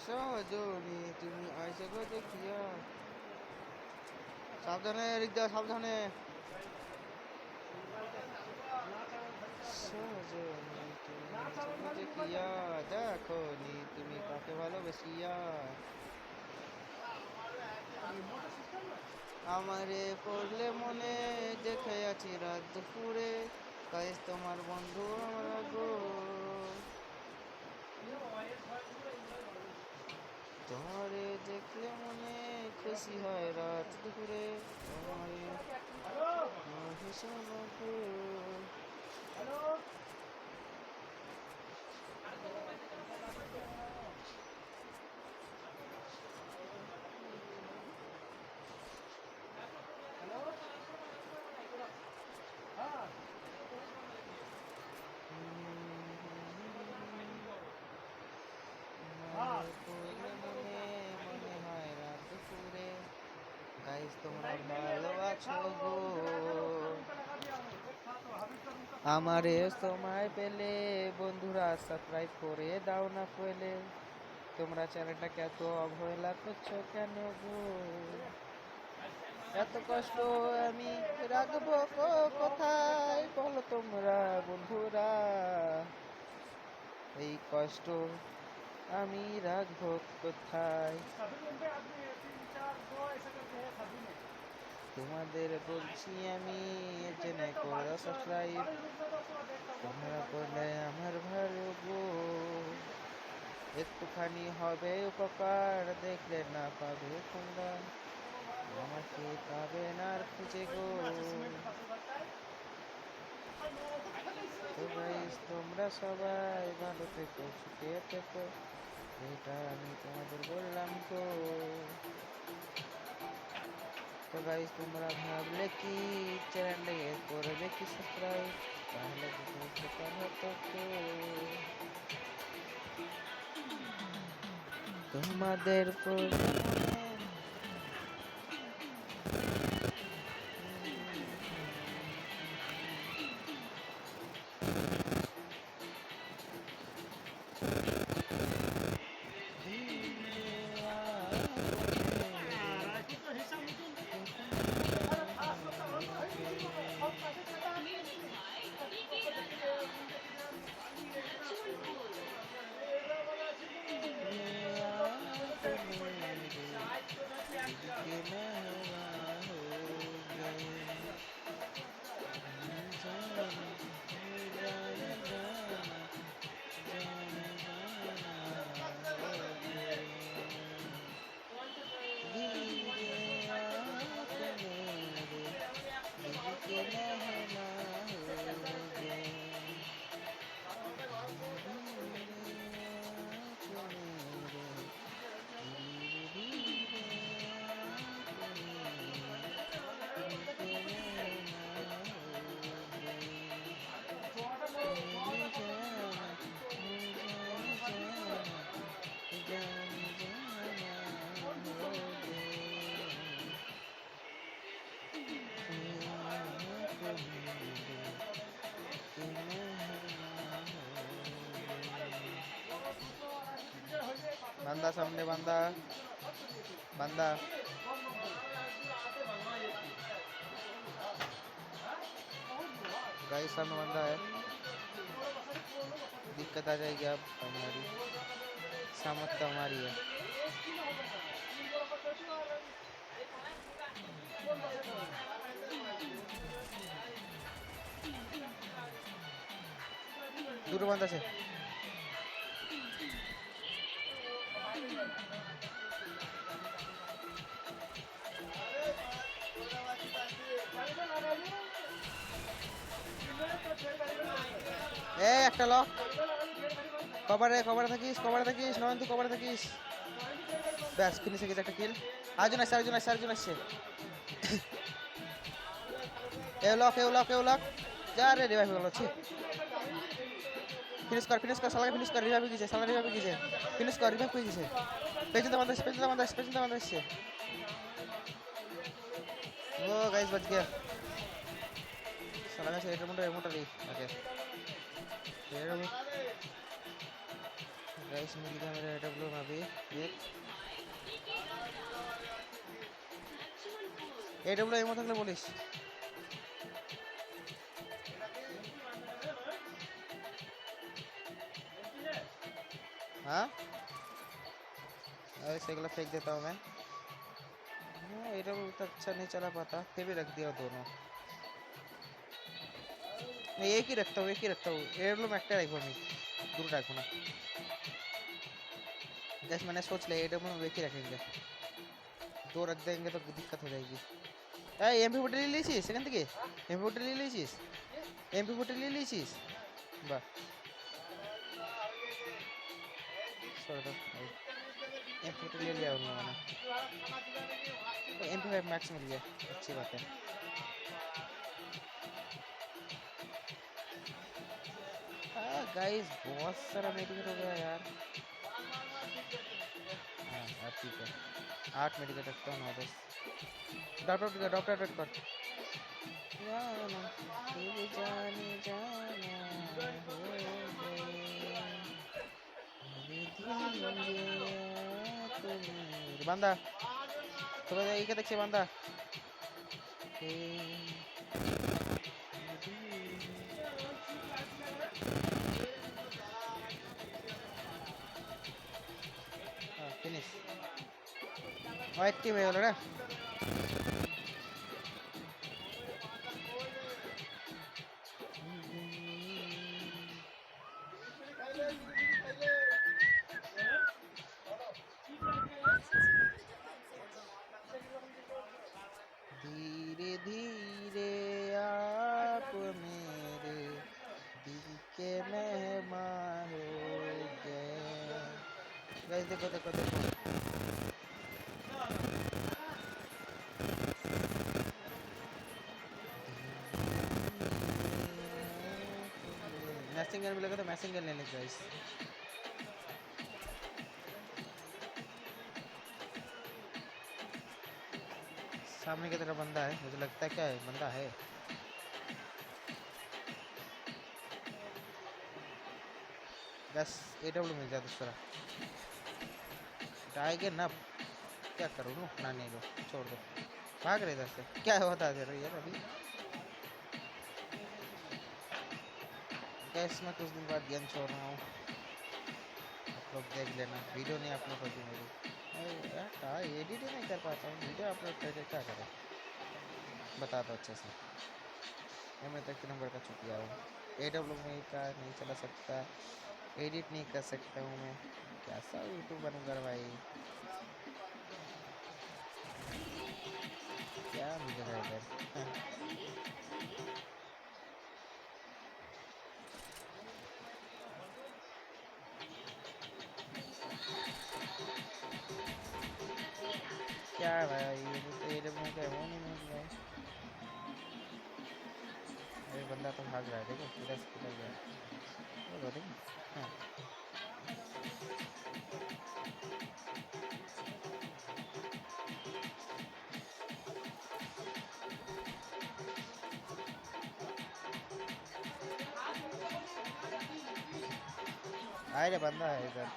সজনী তুমি আইসে গো দেখিয়া, সাবধানে রিকদা সাবধানে। সজনী তুমি আইসে গো দেখিয়া, দেখো নি তুমি কাকে ভালোবাসিয়া। আমারে পড়লে মনে দেখে আছি রাত দুপুরে, গাইস তোমার বন্ধু আমরা গো। তোমারে দেখলে মনে খুশি হয় রাত দুপুরে, তোমারে গো। পড়লে মনে মনে হয় রাত দুপুরে, গাইস তোমরা ভালো আছো গো। আমারে সময় পেলে বন্ধুরা সাবস্ক্রাইব করে দাও না পেলে, তোমরা চ্যানেলটাকে এত অবহেলা করছো কেন গো। এত কষ্ট আমি রাখবো কোথায় বলো তোমরা বন্ধুরা, এই কষ্ট আমি রাখবো কোথায়। তোমাদের বলছি আমি জেনে করো সাবস্ক্রাইব, তোমরা করলে আমার ভালো গো। একটুখানি হবে উপকার, দেখলে না পাবে তোমরা, আমাকে পাবে না আর খুঁজে গো। তো গাইস তোমরা সবাই ভালো থেকো, সুখে থেকো, এটা আমি তোমাদের বললাম গো। তো গাইস তোমরা ভাবলে কি চ্যানেলটাকে করবে কি সাবস্ক্রাইব, তাহলে উপকার হতো গো। তোমাদের बंदा सामने बंदा बंदा गाइस सामने बंदा है, दिक्कत आ जाएगी अब हमारी, सामत तो हमारी है। दूर बंदा से একটা লক কভারে থাকিস নয়ন, তুই কভারে থাকিস, ব্যাস ফিনিশে গেছে একটা কিল। আরেকজন আসছে এ লক যা রে, রিভাইভ হয়ে গেল। ফিনিশ কর সালাকে ফিনিশ কর, রিভাইভ গিয়েছে ফিনিশ কর, রিভাইভ হয়ে গেছে। পেছনে বাঁধা আসছে। ও গাইস बच गया, साला का एट मोटर री ओके गाइस मिल गया मेरे एडब्ल्यू में अभी एक एडब्ल्यू एमओ থাকলে বলিস हाँ अरे सेगला फेंक देता हूँ मैं एडब्ल्यू तो अच्छा नहीं चला पाता फिर भी रख दिया दोनों मैं एक ही रखता हूँ एडब्ल्यू में একটা রাখবো আমি दूर रखो ना गैस मैंने सोच लिया एडब्ल्यू में एक ही रखेंगे दो रख देंगे तो दिक्कत हो जाएगी एमपी 40 ले लीजिए सेकंड থেকে एमपी 40 ले लीजिए एमपी 40 ले लीजिए वाह सॉरी एमपी 40 ले लिया उन लोगों ने एमपी 5 मैक्स मिल गया अच्छी बात है गाइस बहुत सारा मेडिकेट हो गया यार हाँ अब ठीक है 8 मेडिकेट रखता हूँ 9 10 डॉक्टर वेट कर जाना तेरी जाने जाना हो गए मेरे दिल गया तुम्हें बंदा तो ये क्या देखिए बंदा फिनिश व्हाइट टीम है वाला ना धीरे धीरे आप मेरे दिल के मेहमान हो गए गाइस देखो देखो देखो मैसिंग गन मिलेगा तो मैसिंग गन ले लेंगे गाइस सामने की तरफ बंदा है मुझे लगता है क्या है बंदा है बस एडब्ल्यू मिल जाए दूसरा टाइगर ना क्या करूँ ना नहीं लो छोड़ दो भाग रहे इधर से क्या होता है यार अभी गैस मैं कुछ दिन बाद गेम छोड़ रहा हूँ आप लोग देख लेना वीडियो नहीं अपलोड होती मेरी यार एडिट ही नहीं कर पाता हूँ वीडियो अपलोड करके क्या करें बता दो अच्छे से मैं तक 3 नंबर का चुकिया हूँ एडब्ल्यू में का नहीं चला सकता एडिट नहीं कर सकता हूँ मैं कैसा यूट्यूब बनूंगा भाई क्या मिलेगा इधर क्या भाई ये तो एडब्ल्यू का वो नहीं मिल रहा है अरे बंदा तो भाग रहा है देखो किधर गया वो देखो हाँ आए रे बंदा है इधर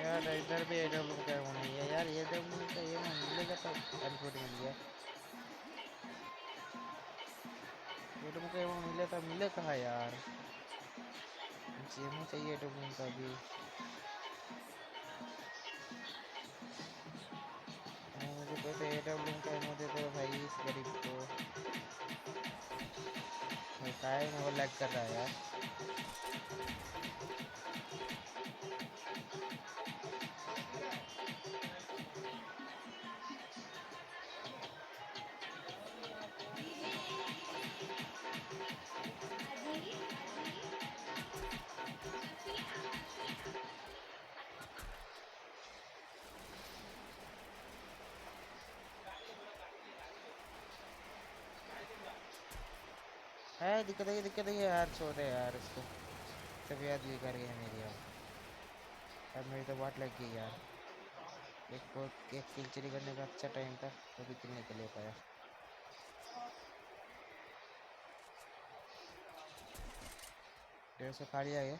यार इधर भी एडब्ल्यू का वो नहीं है यार, एडब्ल्यू का ये मिलेगा तो M20 मिल गया। एडब्ल्यू का वो मिले तो मिले कहाँ यार, जेमो चाहिए एडब्ल्यू का भी। मुझे पहले एडब्ल्यू का एमओ दे दो भाई इस गरीब को। टाइम वो लैग कर रहा है यार। है दिक्कत है यार, छोड़ दे यार इसको। तबीयत भी कर गई है मेरी अब मेरी तो वाट लग गई यार। एक किल चोरी करने का अच्छा टाइम था, वो भी किल नहीं कर ले पाया। डेढ़ सौ खा लिया ये।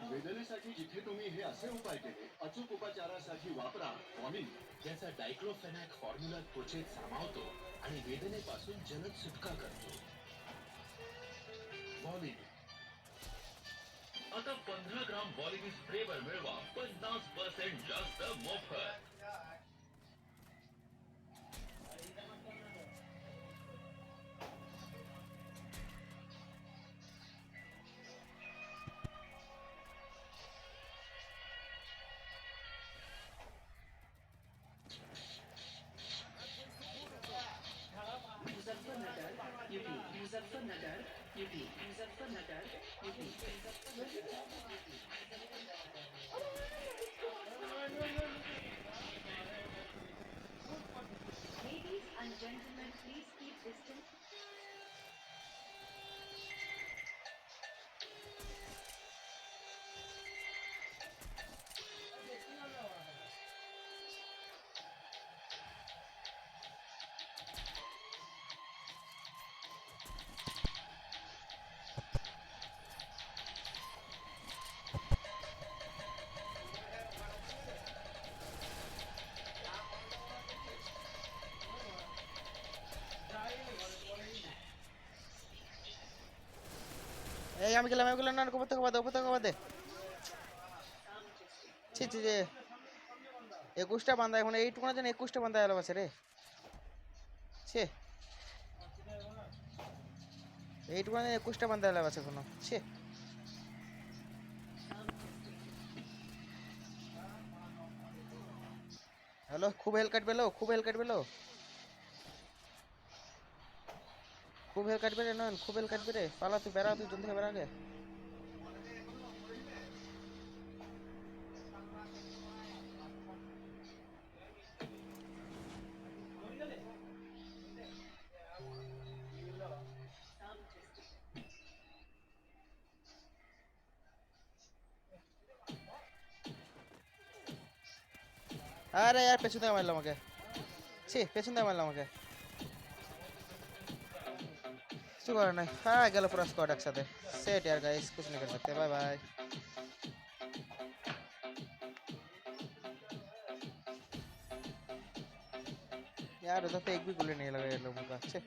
वेदनेसाठी जिथे तुम्ही हे असे उपाय केले, अचूक उपचारासाठी वापरा वॉमिन, ज्याचा डायक्लोफेनॅक फॉर्म्युला त्वचेत सामावतो आणि वेदनेपासून जलद सुटका करतो. वॉमिन. आता 15 ग्राम वॉलिनी स्प्रेवर मिळवा 50% जास्त मोफत. Ladies and gentlemen, please keep distance. এই আমি গেলাম না, উপত্যকা বাদে ছি ছি ছি 21টা বান্দা এখন এইটুকুনের জন্য 21টা বান্দা এলো আছে রে। ছি এইটুকুনের জন্য 21টা বান্দা এলো আছে কোনো। ছি হ্যালো, খুব হেল কাটবে লো, খুব হেল কাটবে লো, খুব হেল কাটবে রে নয়ন, খুব হেল কাটবে রে। পালা তুই বেড়া, তুই জলদি বেড়া আগে। আরে यार পেছন থেকে মারলো আমাকে, ছি পেছন থেকে মারলো আমাকে। কিছু করার নাই, হ্যাঁ গেল পুরো স্কোয়াড একসাথে। सेट यार गाइस, कुछ नहीं कर सकते, बाय बाय यार। उधर पे एक भी गोली नहीं लगा ये लोगों का। अच्छे